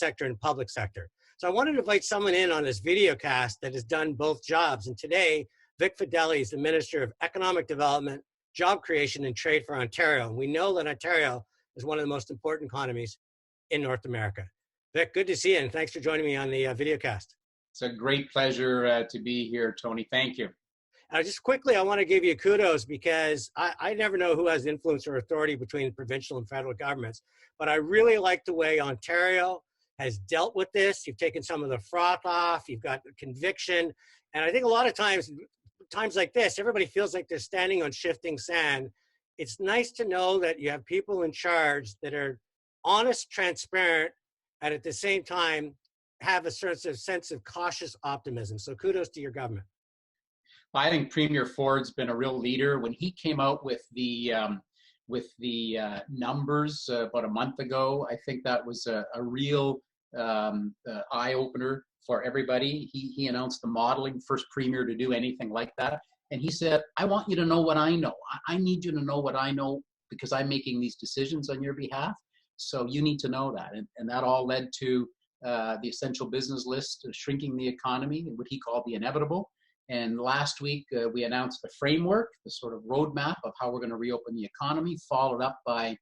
sector and public sector. So I wanted to invite someone in on this video cast that has done both jobs. And today, Vic Fedeli is the Minister of Economic Development, Job Creation and Trade for Ontario. And we know that Ontario is one of the most important economies in North America. Vic, good to see you, and thanks for joining me on the video cast. It's a great pleasure to be here, Tony. Thank you. Just quickly, I want to give you kudos because I never know who has influence or authority between provincial and federal governments, but I really like the way Ontario has dealt with this. You've taken some of the froth off, you've got conviction, and I think a lot of times like this, everybody feels like they're standing on shifting sand. It's nice to know that you have people in charge that are honest, transparent, and at the same time have a sort of sense of cautious optimism. So kudos to your government. I think Premier Ford's been a real leader. When he came out with the numbers about a month ago, I think that was a real eye opener for everybody. He announced the modeling, first premier to do anything like that, and he said, "I want you to know what I know. I need you to know what I know because I'm making these decisions on your behalf. So you need to know that." And that all led to the essential business list, shrinking the economy, what he called the inevitable. And last week, we announced the framework, the sort of roadmap of how we're going to reopen the economy, followed up by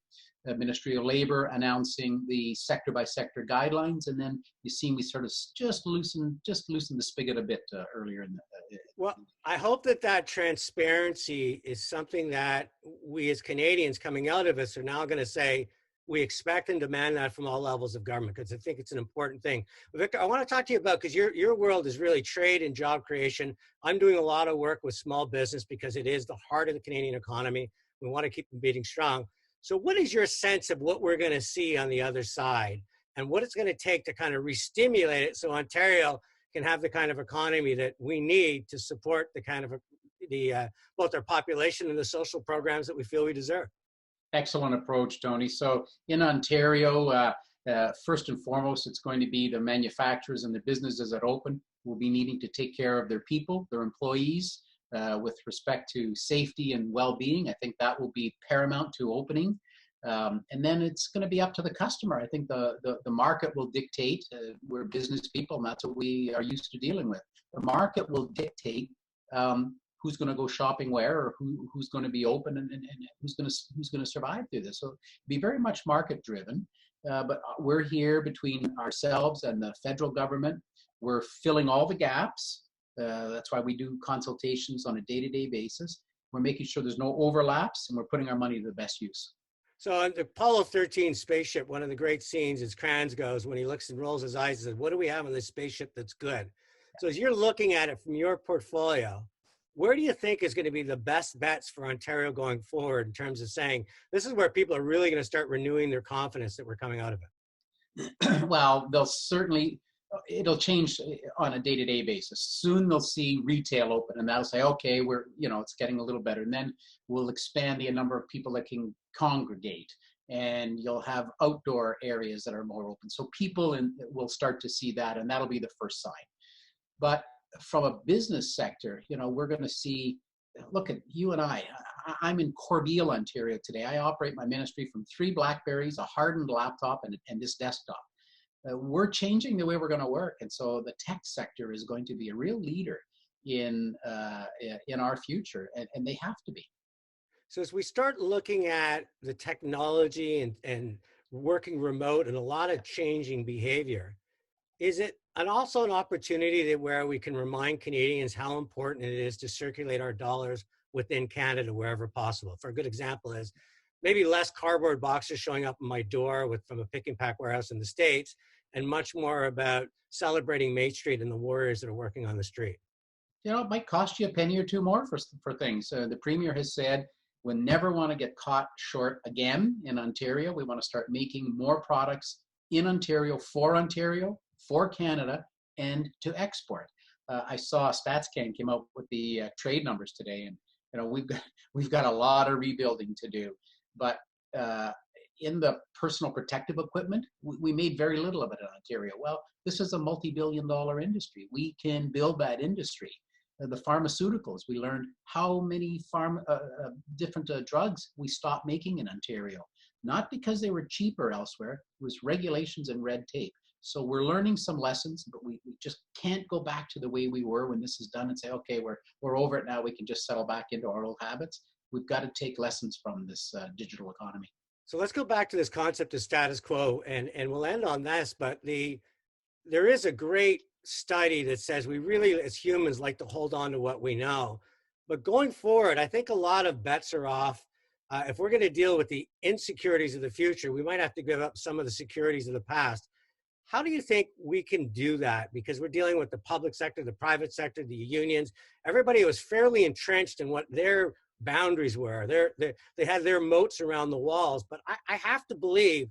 the Ministry of Labor announcing the sector-by-sector guidelines. And then you see we sort of just loosened the spigot a bit earlier in the... Well, I hope that transparency is something that we as Canadians coming out of this are now going to say, we expect and demand that from all levels of government, because I think it's an important thing. Victor, I want to talk to you about, because your world is really trade and job creation. I'm doing a lot of work with small business because it is the heart of the Canadian economy. We want to keep them beating strong. So what is your sense of what we're going to see on the other side and what it's going to take to kind of re-stimulate it so Ontario can have the kind of economy that we need to support the kind of both our population and the social programs that we feel we deserve? Excellent approach, Tony. So in Ontario, first and foremost, it's going to be the manufacturers and the businesses that open will be needing to take care of their people, their employees, with respect to safety and well-being. I think that will be paramount to opening. And then it's going to be up to the customer. I think the market will dictate. We're business people, and that's what we are used to dealing with. The market will dictate who's going to go shopping where, or who's going to be open, and who's going to survive through this. So it'll be very much market driven. But we're here between ourselves and the federal government. We're filling all the gaps. That's why we do consultations on a day-to-day basis. We're making sure there's no overlaps, and we're putting our money to the best use. So on the Apollo 13 spaceship, one of the great scenes is Kranz goes, when he looks and rolls his eyes and says, what do we have on this spaceship that's good? So as you're looking at it from your portfolio, where do you think is going to be the best bets for Ontario going forward in terms of saying, this is where people are really going to start renewing their confidence that we're coming out of it? Well, it'll change on a day-to-day basis. Soon they'll see retail open, and that'll say, okay, it's getting a little better. And then we'll expand the number of people that can congregate, and you'll have outdoor areas that are more open. So people will start to see that, and that'll be the first sign. But from a business sector, we're going to see, look at you and I'm in Corbeil, Ontario today. I operate my ministry from 3 BlackBerries, a hardened laptop, and this desktop. We're changing the way we're going to work. And so the tech sector is going to be a real leader in our future, and they have to be. So as we start looking at the technology and working remote and a lot of changing behavior, is it also an opportunity where we can remind Canadians how important it is to circulate our dollars within Canada wherever possible? For a good example is maybe less cardboard boxes showing up in my door from a pick and pack warehouse in the States, and much more about celebrating Main Street and the warriors that are working on the street. It might cost you a penny or two more for things. The Premier has said we never want to get caught short again in Ontario. We want to start making more products in Ontario, for Canada, and to export. I saw StatsCan came out with the trade numbers today, and we've got a lot of rebuilding to do. But in the personal protective equipment, we made very little of it in Ontario. Well, this is a multi-billion-dollar industry. We can build that industry. The pharmaceuticals, we learned how many different drugs we stopped making in Ontario. Not because they were cheaper elsewhere, it was regulations and red tape. So we're learning some lessons, but we just can't go back to the way we were when this is done and say, okay, we're over it now. We can just settle back into our old habits. We've got to take lessons from this digital economy. So let's go back to this concept of status quo, and we'll end on this. But there is a great study that says we really, as humans, like to hold on to what we know. But going forward, I think a lot of bets are off. If we're going to deal with the insecurities of the future, we might have to give up some of the securities of the past. How do you think we can do that? Because we're dealing with the public sector, the private sector, the unions, everybody was fairly entrenched in what their boundaries were. They had their moats around the walls. But I have to believe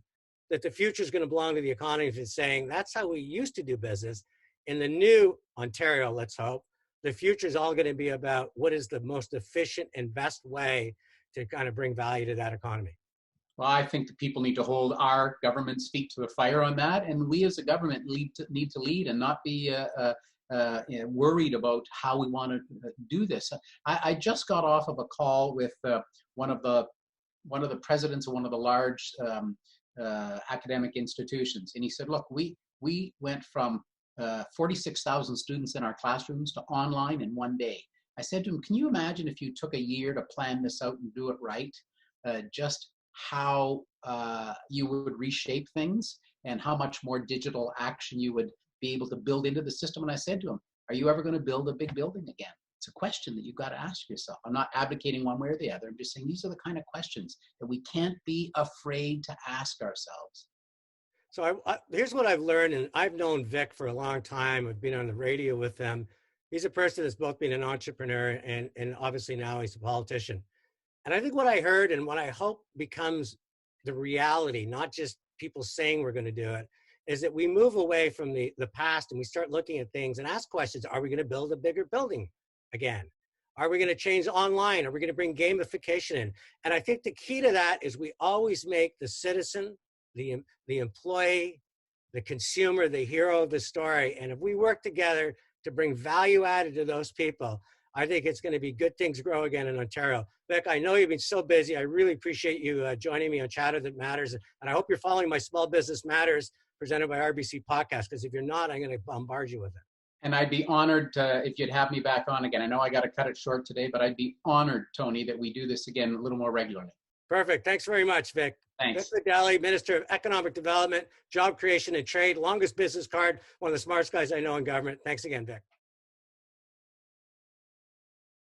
that the future is going to belong to the economy, is saying that's how we used to do business. In the new Ontario, let's hope, the future is all going to be about what is the most efficient and best way to kind of bring value to that economy. Well, I think the people need to hold our government's feet to the fire on that, and we as a government need to lead and not be worried about how we want to do this. I just got off of a call with one of the presidents of one of the large academic institutions, and he said, "Look, we went from 46,000 students in our classrooms to online in one day." I said to him, "Can you imagine if you took a year to plan this out and do it right? Just how you would reshape things and how much more digital action you would be able to build into the system." And I said to him, "Are you ever going to build a big building again?" It's a question that you've got to ask yourself. I'm not advocating one way or the other. I'm just saying these are the kind of questions that we can't be afraid to ask ourselves. So here's what I've learned, and I've known Vic for a long time. I've been on the radio with him. He's a person that's both been an entrepreneur and obviously now he's a politician. And I think what I heard and what I hope becomes the reality, not just people saying we're going to do it, is that we move away from the past and we start looking at things and ask questions. Are we going to build a bigger building again? Are we going to change online? Are we going to bring gamification in? And I think the key to that is we always make the citizen, the employee, the consumer, the hero of the story. And if we work together to bring value added to those people, I think it's going to be good things grow again in Ontario. Vic, I know you've been so busy. I really appreciate you joining me on Chatter That Matters. And I hope you're following my Small Business Matters presented by RBC podcast, because if you're not, I'm going to bombard you with it. And I'd be honored if you'd have me back on again. I know I got to cut it short today, but I'd be honored, Tony, that we do this again a little more regularly. Perfect. Thanks very much, Vic. Thanks. Vic Fedeli, Minister of Economic Development, Job Creation and Trade, longest business card, one of the smartest guys I know in government. Thanks again, Vic.